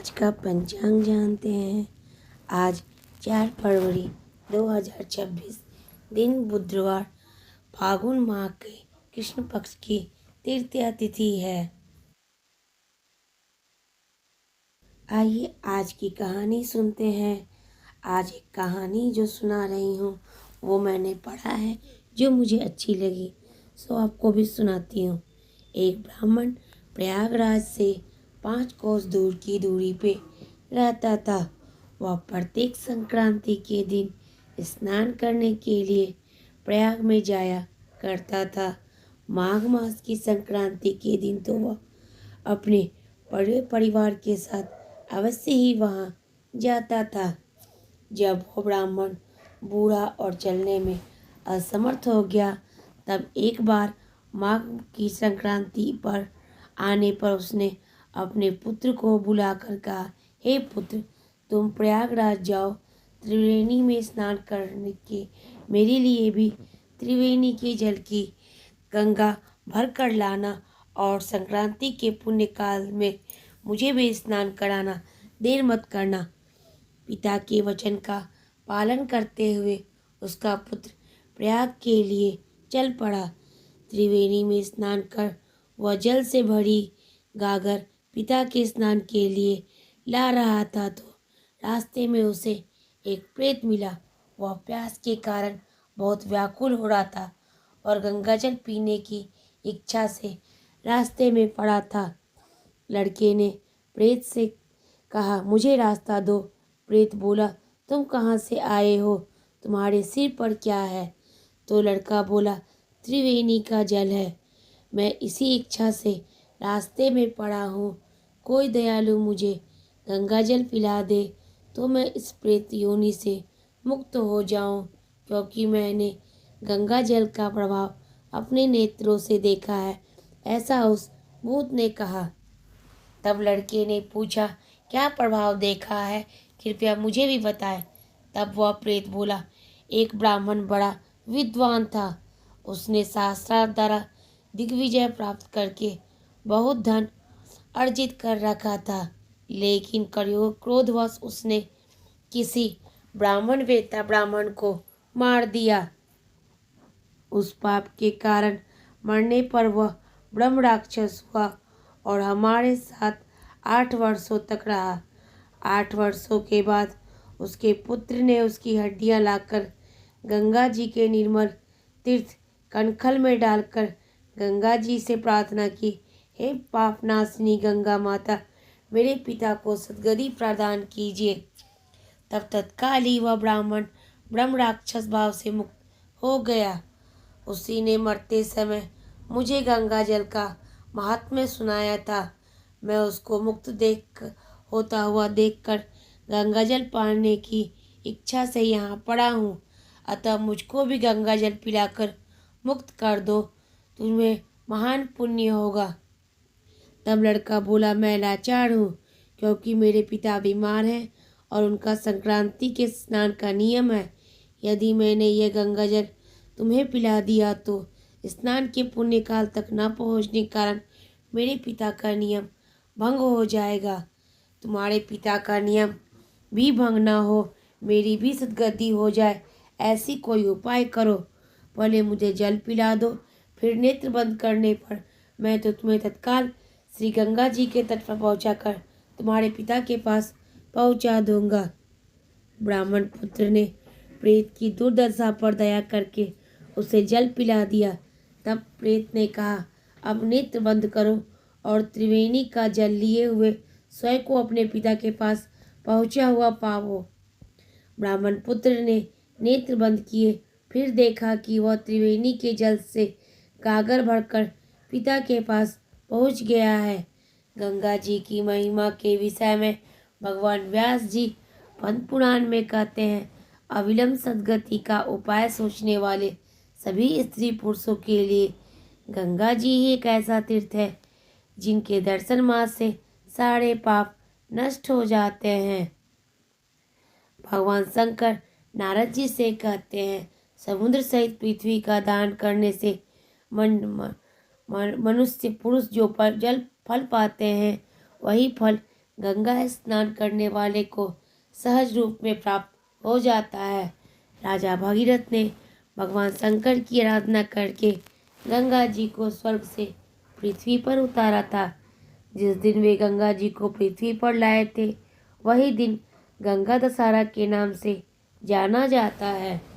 आज का पंचांग जानते हैं। आज 4 फरवरी 2026 दिन बुधवार, फागुन माह के कृष्ण पक्ष की तृतीया तिथि है। आइए आज की कहानी सुनते हैं। आज एक कहानी जो सुना रही हूँ वो मैंने पढ़ा है, जो मुझे अच्छी लगी, सो आपको भी सुनाती हूँ। एक ब्राह्मण प्रयागराज से 5 कोस दूर की दूरी पे रहता था। वह प्रत्येक संक्रांति के दिन स्नान करने के लिए प्रयाग में जाया करता था। माघ मास की संक्रांति के दिन तो वह अपने बड़े परिवार के साथ अवश्य ही वहाँ जाता था। जब वह ब्राह्मण बूढ़ा और चलने में असमर्थ हो गया, तब एक बार माघ की संक्रांति पर आने पर उसने अपने पुत्र को बुलाकर कहा, हे पुत्र, तुम प्रयागराज जाओ, त्रिवेणी में स्नान करने के मेरे लिए भी त्रिवेणी के जल की गंगा भर कर लाना और संक्रांति के पुण्य काल में मुझे भी स्नान कराना, देर मत करना। पिता के वचन का पालन करते हुए उसका पुत्र प्रयाग के लिए चल पड़ा। त्रिवेणी में स्नान कर वह जल से भरी गागर पिता के स्नान के लिए ला रहा था तो रास्ते में उसे एक प्रेत मिला। वह प्यास के कारण बहुत व्याकुल हो रहा था और गंगाजल पीने की इच्छा से रास्ते में पड़ा था। लड़के ने प्रेत से कहा, मुझे रास्ता दो। प्रेत बोला, तुम कहाँ से आए हो? तुम्हारे सिर पर क्या है? तो लड़का बोला, त्रिवेणी का जल है। मैं इसी इच्छा से रास्ते में पड़ा हूँ। कोई दयालु मुझे गंगा जल पिला दे तो मैं इस प्रेत योनि से मुक्त हो जाऊं, क्योंकि मैंने गंगा जल का प्रभाव अपने नेत्रों से देखा है, ऐसा उस भूत ने कहा। तब लड़के ने पूछा, क्या प्रभाव देखा है? कृपया मुझे भी बताएं। तब वह प्रेत बोला, एक ब्राह्मण बड़ा विद्वान था। उसने शास्त्रार्थ द्वारा दिग्विजय प्राप्त करके बहुत धन अर्जित कर रखा था, लेकिन क्रोधवश उसने किसी ब्राह्मण ब्राह्मण को मार दिया। उस पाप के कारण मरने पर वह ब्रह्म राक्षस हुआ और हमारे साथ 8 वर्षों तक रहा। 8 वर्षों के बाद उसके पुत्र ने उसकी हड्डियां लाकर गंगा जी के निर्मल तीर्थ कनखल में डालकर गंगा जी से प्रार्थना की, हे पापनाशिनी गंगा माता, मेरे पिता को सद्गति प्रदान कीजिए। तब तत्काल ही वह ब्राह्मण ब्रह्म राक्षस भाव से मुक्त हो गया। उसी ने मरते समय मुझे गंगा जल का महात्म्य सुनाया था। मैं उसको मुक्त होता हुआ देखकर गंगा जल पाने की इच्छा से यहाँ पड़ा हूँ। अतः मुझको भी गंगा जल पिलाकर मुक्त कर दो, तुम्हें महान पुण्य होगा। तब लड़का बोला, मैं लाचार हूँ, क्योंकि मेरे पिता बीमार हैं और उनका संक्रांति के स्नान का नियम है। यदि मैंने यह गंगा जल तुम्हें पिला दिया तो स्नान के पुण्य काल तक न पहुँचने के कारण मेरे पिता का नियम भंग हो जाएगा। तुम्हारे पिता का नियम भी भंग न हो, मेरी भी सद्गति हो जाए, ऐसी कोई उपाय करो। पहले मुझे जल पिला दो, फिर नेत्र बंद करने पर मैं तो तुम्हें तत्काल श्री गंगा जी के तट पर पहुँचाकर तुम्हारे पिता के पास पहुँचा दूंगा। ब्राह्मण पुत्र ने प्रेत की दुर्दशा पर दया करके उसे जल पिला दिया। तब प्रेत ने कहा, अब नेत्र बंद करो और त्रिवेणी का जल लिए हुए स्वयं को अपने पिता के पास पहुँचा हुआ पाओ। ब्राह्मण पुत्र ने नेत्र बंद किए, फिर देखा कि वह त्रिवेणी के जल से गागर भरकर पिता के पास पहुँच गया है। गंगा जी की महिमा के विषय में भगवान व्यास जी पद्म पुराण में कहते हैं, अविलंब सद्गति का उपाय सोचने वाले सभी स्त्री पुरुषों के लिए गंगा जी ही एक ऐसा तीर्थ है जिनके दर्शन मात्र से सारे पाप नष्ट हो जाते हैं। भगवान शंकर नारद जी से कहते हैं, समुद्र सहित पृथ्वी का दान करने से मनुष्य पुरुष जो पर जल फल पाते हैं, वही फल गंगा स्नान करने वाले को सहज रूप में प्राप्त हो जाता है। राजा भगीरथ ने भगवान शंकर की आराधना करके गंगा जी को स्वर्ग से पृथ्वी पर उतारा था। जिस दिन वे गंगा जी को पृथ्वी पर लाए थे, वही दिन गंगा दशहरा के नाम से जाना जाता है।